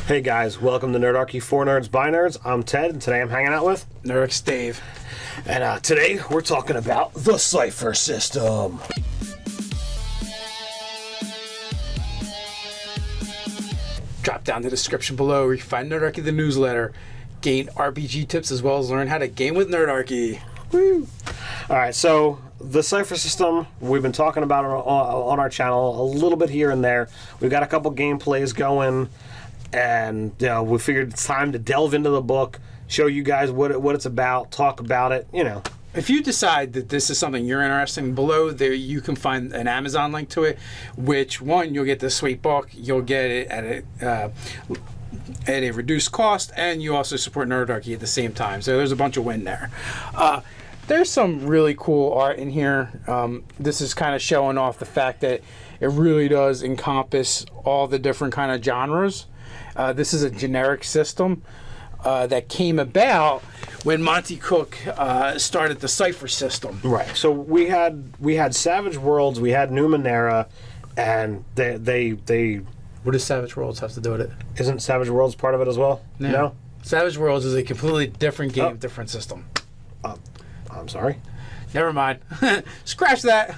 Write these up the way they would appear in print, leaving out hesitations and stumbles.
Hey guys, welcome to Nerdarchy for Nerds by Nerds. I'm Ted, and today I'm hanging out with Nerdarchist Dave. And today we're talking about the Cypher System. Drop down the description below where you can find Nerdarchy the newsletter, gain RPG tips, as well as learn how to game with Nerdarchy. Woo! Alright, so the Cypher System, we've been talking about it on our channel a little bit here and there. We've got a couple gameplays going, and we figured it's time to delve into the book, show you guys what it's about, talk about it, If you decide that this is something you're interested in, below there you can find an Amazon link to it, which one, you'll get this sweet book, you'll get it at a reduced cost, and you also support Nerdarchy at the same time. So there's a bunch of win there. There's some really cool art in here. This is kind of showing off the fact that it really does encompass all the different kind of genres. This is a generic system that came about when Monte Cook started the Cypher System. Right. So we had Savage Worlds, we had Numenera, and they What does Savage Worlds have to do with it? Isn't Savage Worlds part of it as well? No? Savage Worlds is a completely different game, different system. I'm sorry. Never mind. Scratch that.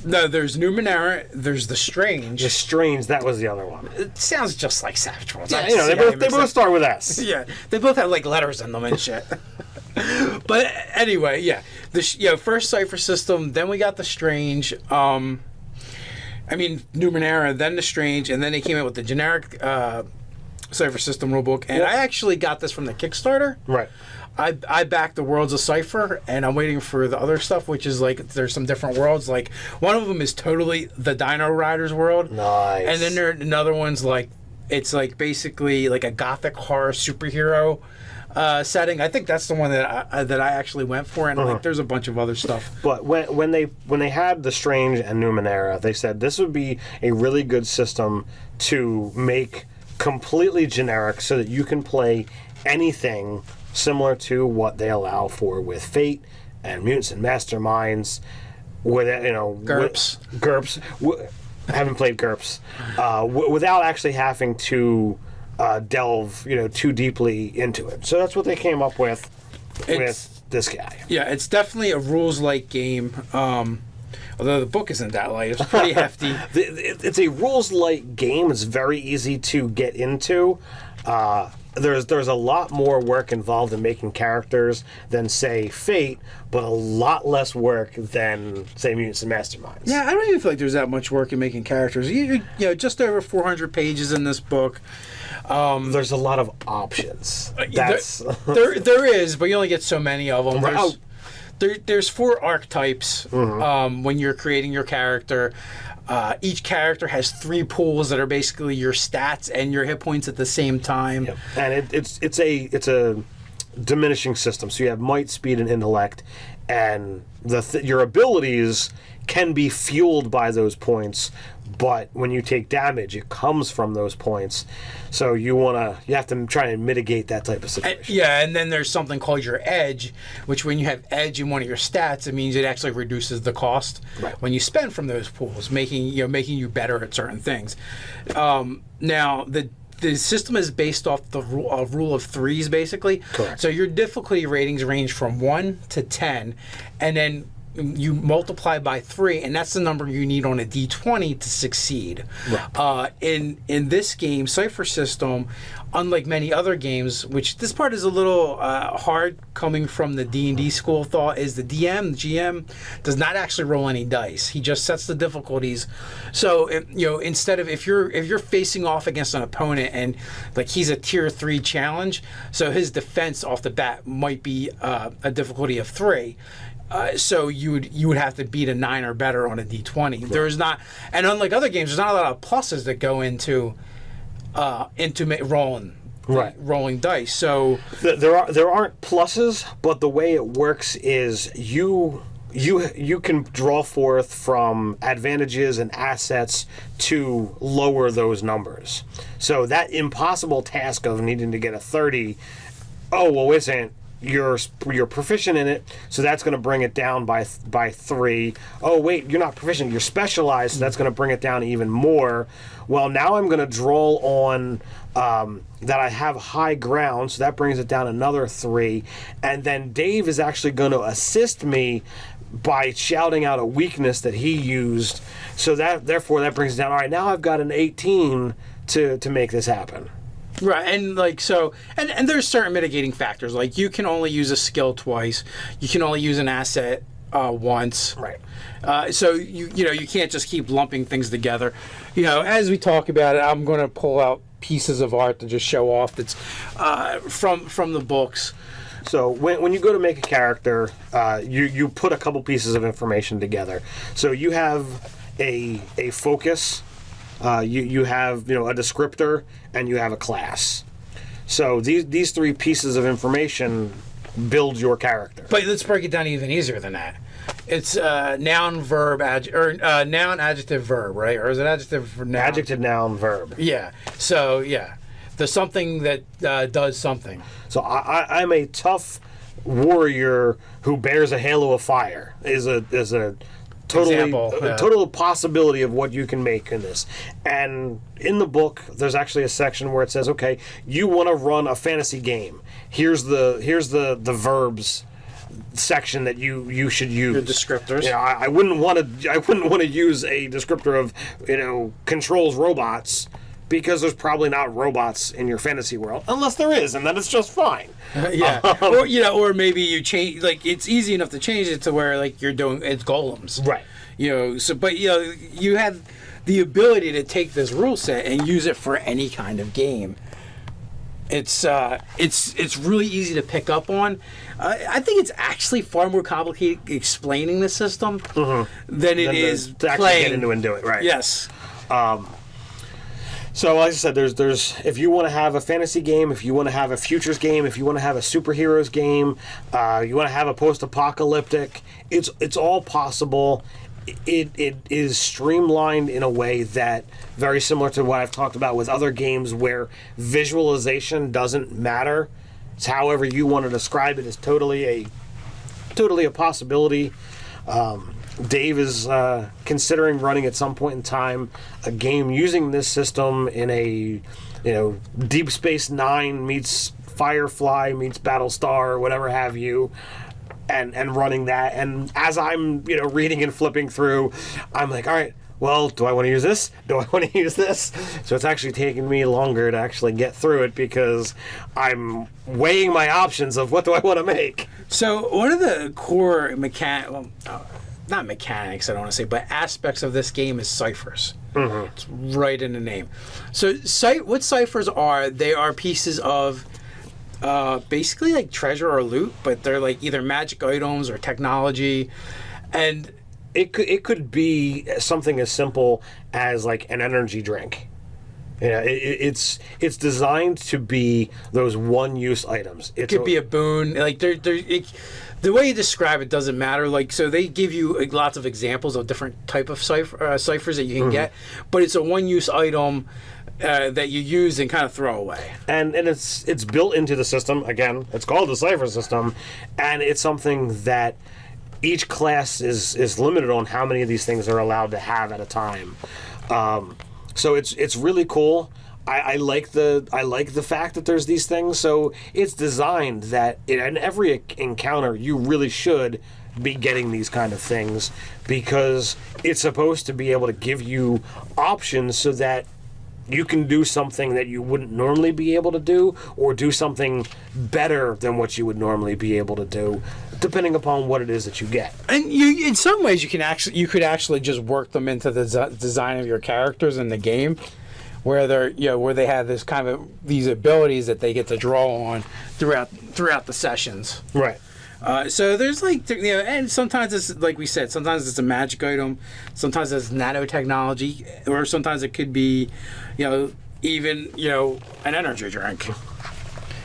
No, there's Numenera, there's The Strange. The Strange, that was the other one. It sounds just like Savage Worlds. Yeah, they both start with S. Yeah, they both have like letters in them and shit. But anyway, yeah. First Cypher System, then we got The Strange. Numenera, then The Strange, and then they came out with the generic Cypher System rulebook. And I actually got this from the Kickstarter. Right. I backed the Worlds of Cypher, and I'm waiting for the other stuff, which is like there's some different worlds. Like one of them is totally the Dino Riders world. Nice. And then there another one's like it's like basically like a gothic horror superhero setting. I think that's the one that I actually went for, and like there's a bunch of other stuff. But when they had The Strange and Numenera, they said this would be a really good system to make completely generic so that you can play anything similar to what they allow for with Fate and Mutants and Masterminds, with GURPS. I haven't played GURPS without actually having to delve too deeply into it. So that's what they came up with this guy. Yeah, it's definitely a rules-light game. Although the book isn't that light, it's pretty hefty. It's a rules-light game. It's very easy to get into. There's a lot more work involved in making characters than, say, Fate, but a lot less work than, say, Mutants and Masterminds. Yeah, I don't even feel like there's that much work in making characters. Just over 400 pages in this book. There's a lot of options. There is, but you only get so many of them. There's 4 archetypes when you're creating your character. Each character has 3 pools that are basically your stats and your hit points at the same time. Yep. And it's a diminishing system. So you have might, speed, and intellect, and your abilities can be fueled by those points. But when you take damage, it comes from those points. So you have to try and mitigate that type of situation. And then there's something called your edge, which when you have edge in one of your stats, it means it actually reduces the cost when you spend from those pools, making you better at certain things. Now the system is based off the rule of threes, basically. Correct. So your difficulty ratings range from 1 to 10, and then you multiply by 3, and that's the number you need on a D20 to succeed. Right. In this game, Cypher System, unlike many other games, which this part is a little hard coming from the D&D school of thought, is the GM does not actually roll any dice. He just sets the difficulties. So instead of if you're facing off against an opponent and like he's a tier 3 challenge, so his defense off the bat might be a difficulty of 3. So you would have to beat a 9 or better on a D20. Right. There's not, and unlike other games, there's not a lot of pluses that go into rolling dice. So there aren't pluses, but the way it works is you can draw forth from advantages and assets to lower those numbers. So that impossible task of needing to get a 30. Oh well, wait a second. you're proficient in it, so that's going to bring it down by 3. Oh wait, you're not proficient, you're specialized, so that's going to bring it down even more. Well, now I'm going to draw on that I have high ground, so that brings it down another 3. And then Dave is actually going to assist me by shouting out a weakness that he used, so that therefore that brings it down. All right, now I've got an 18 to make this happen. Right, and like so, and there's certain mitigating factors. Like you can only use a skill twice. You can only use an asset once. Right. So you can't just keep lumping things together. As we talk about it, I'm going to pull out pieces of art to just show off that's from the books. So when you go to make a character, you put a couple pieces of information together. So you have a focus. You have a descriptor, and you have a class. So these 3 pieces of information build your character. But let's break it down even easier than that. It's noun, verb, noun, adjective, verb, right? Or is it adjective, noun? Adjective, noun, verb. Yeah. So the something that does something. So I'm a tough warrior who bears a halo of fire. Is a total possibility of what you can make in this. And in the book, there's actually a section where it says, okay, you want to run a fantasy game. Here's the verbs section that you should use. Your descriptors. I wouldn't want to use a descriptor of controls robots, because there's probably not robots in your fantasy world, unless there is, and then it's just fine. Or maybe you change. Like it's easy enough to change it to where like you're doing it's golems, right? But you have the ability to take this rule set and use it for any kind of game. It's really easy to pick up on. I think it's actually far more complicated explaining the system than it is to actually playing. Get into and do it, right? Yes. So, like I said, there's if you want to have a fantasy game, if you want to have a futures game, if you want to have a superheroes game, you want to have a post-apocalyptic, it's all possible. It is streamlined in a way that very similar to what I've talked about with other games where visualization doesn't matter. It's however you want to describe it is totally a possibility. Dave is considering running at some point in time a game using this system in a Deep Space Nine meets Firefly meets Battlestar or whatever have you, and running that. And as I'm reading and flipping through, I'm like, all right, well, do I want to use this? Do I want to use this? So it's actually taking me longer to actually get through it because I'm weighing my options of what do I want to make. So one of the core not mechanics, I don't want to say, but aspects of this game is ciphers. Mm-hmm. It's right in the name. So what ciphers are, they are pieces of basically like treasure or loot, but they're like either magic items or technology. And it could be something as simple as like an energy drink. It's designed to be those one-use items. It could be a boon. Like the way you describe it doesn't matter. Like so, they give you lots of examples of different type of ciphers that you can get, but it's a one-use item that you use and kind of throw away. And it's built into the system. Again, it's called the Cypher System, and it's something that each class is limited on how many of these things they're allowed to have at a time. So it's really cool. I like the fact that there's these things. So it's designed that in every encounter you really should be getting these kind of things because it's supposed to be able to give you options so that you can do something that you wouldn't normally be able to do or do something better than what you would normally be able to do, depending upon what it is that you get. And in some ways you could actually just work them into the design of your characters in the game, where where they have this kind of these abilities that they get to draw on throughout the sessions. Right. So there's and sometimes it's like we said, sometimes it's a magic item, sometimes it's nanotechnology, or sometimes it could be, even an energy drink.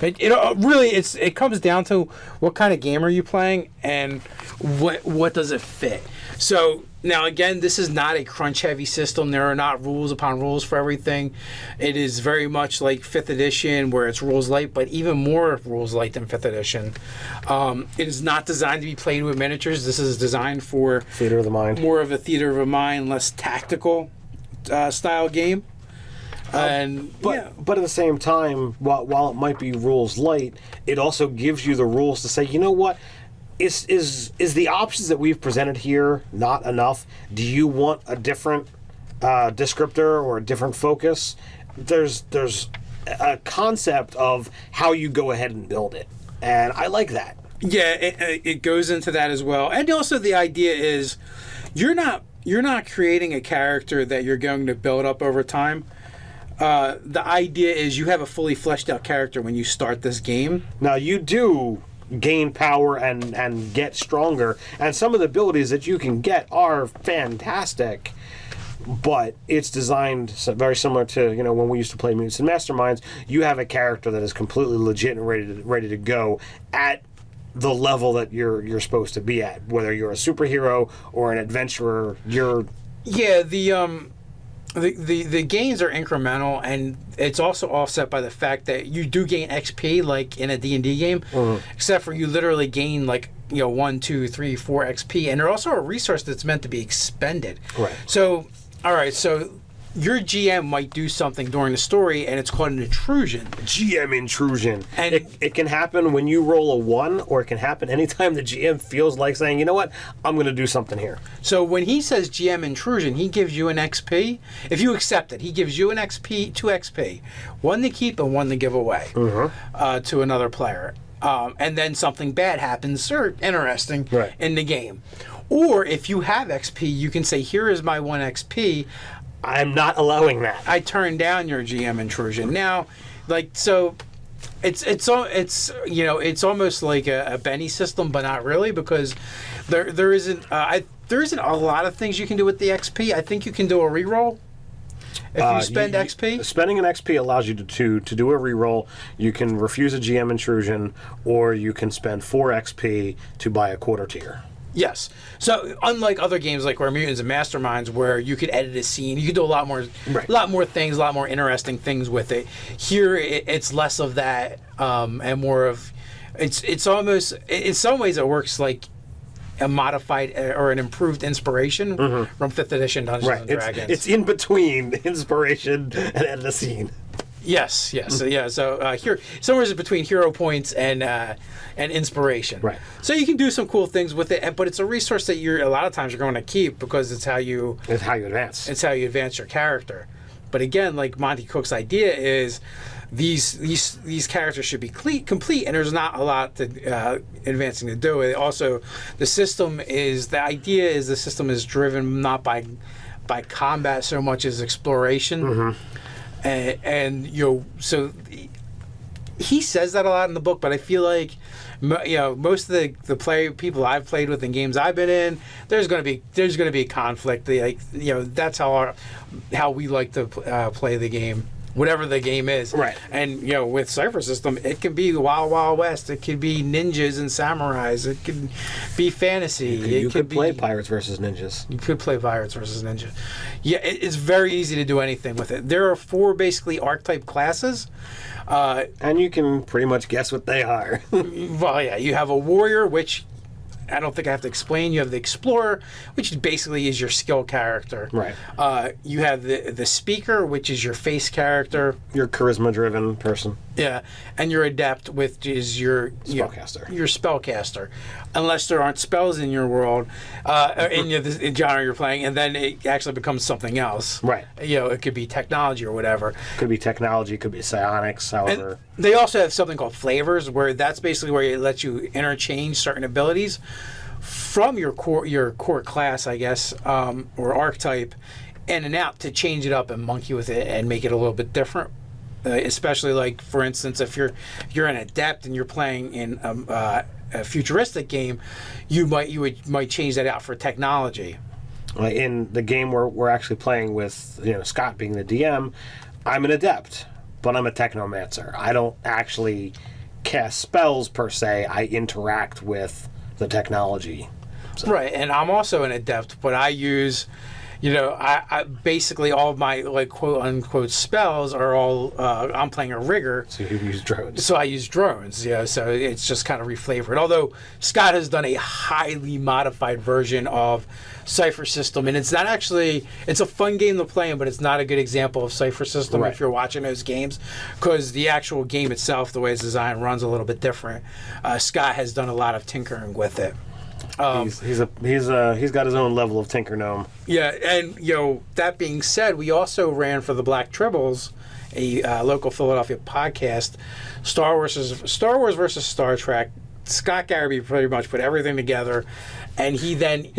It comes down to what kind of game are you playing and what does it fit. So Now, again, this is not a crunch-heavy system. There are not rules upon rules for everything. It is very much like 5th edition, where it's rules light, but even more rules light than 5th edition. It is not designed to be played with miniatures. This is designed for Theater of the mind. more of a theater of the mind, less tactical style game. But at the same time, while it might be rules light, it also gives you the rules to say, you know what? Is the options that we've presented here not enough? Do you want a different descriptor or a different focus? There's a concept of how you go ahead and build it, and I like that. Yeah, it goes into that as well, and also the idea is you're not creating a character that you're going to build up over time. The idea is you have a fully fleshed out character when you start this game. Now you do gain power and get stronger, and some of the abilities that you can get are fantastic, but it's designed very similar to, you know, when we used to play Mutants and Masterminds. You have a character that is completely legit and ready to go at the level that you're supposed to be at, whether you're a superhero or an adventurer. The gains are incremental, and it's also offset by the fact that you do gain XP like in a D&D game, except for you literally gain 1, 2, 3, 4 XP, and they're also a resource that's meant to be expended. Right. So, all right, so your GM might do something during the story, and it's called an intrusion. GM intrusion. And it can happen when you roll a 1, or it can happen anytime the GM feels like saying, you know what, I'm going to do something here. So when he says GM intrusion, he gives you an XP. If you accept it, he gives you an XP, 2 XP. 1 to keep and 1 to give away to another player. And then something bad happens, or interesting, in the game. Or if you have XP, you can say, here is my 1 XP. I'm not allowing that. I turn down your GM intrusion. Now, so it's almost like a Benny system, but not really, because there isn't a lot of things you can do with the XP. I think you can do a reroll if you spend XP. Spending an XP allows you to do a reroll. You can refuse a GM intrusion, or you can spend 4 XP to buy a quarter tier. Yes. So unlike other games like Mutants and Masterminds, where you could edit a scene, you could do a lot more things, a lot more interesting things with it. Here, it's less of that, and more of it's almost, in some ways, it works like a modified or an improved inspiration from 5th edition Dungeons and Dragons. It's in between inspiration and edit a scene. Yes. So here, somewhere between hero points and inspiration. Right. So you can do some cool things with it, but it's a resource that a lot of times you're going to keep, because it's how you advance. It's how you advance your character. But again, like Monte Cook's idea is, these characters should be complete, and there's not a lot to advancing to do. It also, the system is driven not by combat so much as exploration. And so he says that a lot in the book, but I feel like most of the people I've played with in games I've been in, there's going to be a conflict. That's how we like to play the game, whatever the game is. Right. And with Cypher System, it can be Wild Wild West. It could be ninjas and samurais. It could be fantasy. You could play Pirates versus Ninjas. You could play Pirates versus Ninjas. Yeah, it's very easy to do anything with it. There are 4 basically archetype classes. And you can pretty much guess what they are. Well, yeah, you have a warrior, which I don't think I have to explain. You have the explorer, which basically is your skill character. Right. You have the speaker, which is your face character. Your charisma-driven person. Yeah, and your adept, which is your spellcaster. Your spellcaster, unless there aren't spells in your world, in the genre you're playing, and then it actually becomes something else. Right. It could be technology or whatever. Could be technology. Could be psionics. However. And they also have something called flavors, where that's basically where it lets you interchange certain abilities from your core class, I guess, or archetype, in and out, to change it up and monkey with it and make it a little bit different. Especially, like, for instance, if you're an adept and you're playing in a futuristic game, you might change that out for technology. In the game we're actually playing with, Scott being the DM, I'm an adept, but I'm a technomancer. I don't actually cast spells per se. I interact with the technology. So. Right, and I'm also an adept, but I use, I basically all of my like quote unquote spells are all I'm playing a rigger. So you use drones. So I use drones, so it's just kind of reflavored. Although Scott has done a highly modified version of Cypher System, and it's not actually, it's a fun game to play in, but it's not a good example of Cypher System if you're watching those games, because the actual game itself, the way it's designed, runs a little bit different. Scott has done a lot of tinkering with it. He's got his own level of Tinker Gnome. Yeah, and that being said, we also ran for the Black Tribbles, a local Philadelphia podcast, Star Wars versus Star Trek. Scott Garrity pretty much put everything together, and he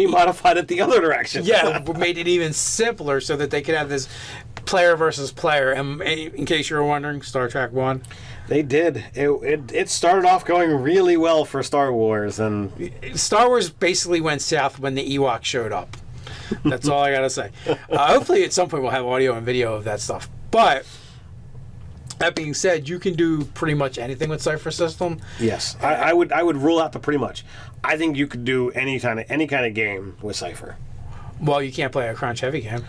modified it the other direction. Yeah, made it even simpler so that they could have this player versus player. And in case you were wondering, Star Trek won. They did. It started off going really well for Star Wars, and Star Wars basically went south when the Ewoks showed up. That's all I gotta say. Hopefully, at some point, we'll have audio and video of that stuff. But that being said, you can do pretty much anything with Cypher System. Yes, I would rule out the pretty much. I think you could do any kind of game with Cypher. Well, you can't play a crunch heavy game.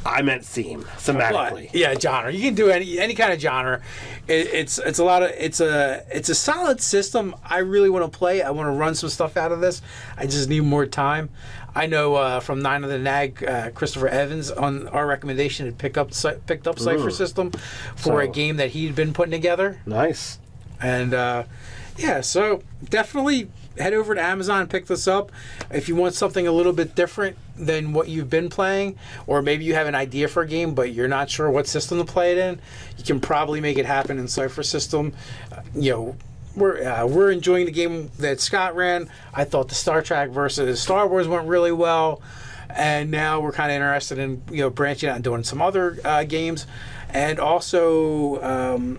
I meant thematically. Yeah, genre. You can do any kind of genre. It's a solid system. I really want to play. I want to run some stuff out of this. I just need more time. I know from Nine of the Nag, Christopher Evans on our recommendation had picked up Cypher System for a game that he'd been putting together. Nice. And so definitely head over to Amazon and pick this up if you want something a little bit different than what you've been playing, or maybe you have an idea for a game but you're not sure what system to play it in. You can probably make it happen in Cypher System. We're enjoying the game that Scott ran. I thought the Star Trek versus Star Wars went really well, and now we're kind of interested in branching out and doing some other games, and also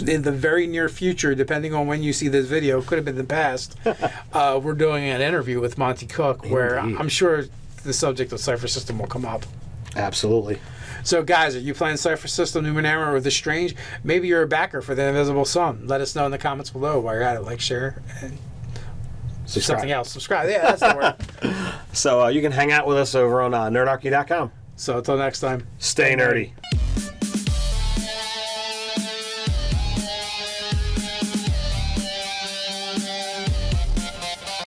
in the very near future, depending on when you see this video, could have been the past, we're doing an interview with Monte Cook where I'm sure the subject of Cypher System will come up. Absolutely. So guys, are you playing Cypher System, Numenera, or The Strange? Maybe you're a backer for The Invisible Sun. Let us know in the comments below while you're at it. Like, share, and something else. Subscribe. Yeah, that's the word. So you can hang out with us over on nerdarchy.com. So until next time, stay nerdy.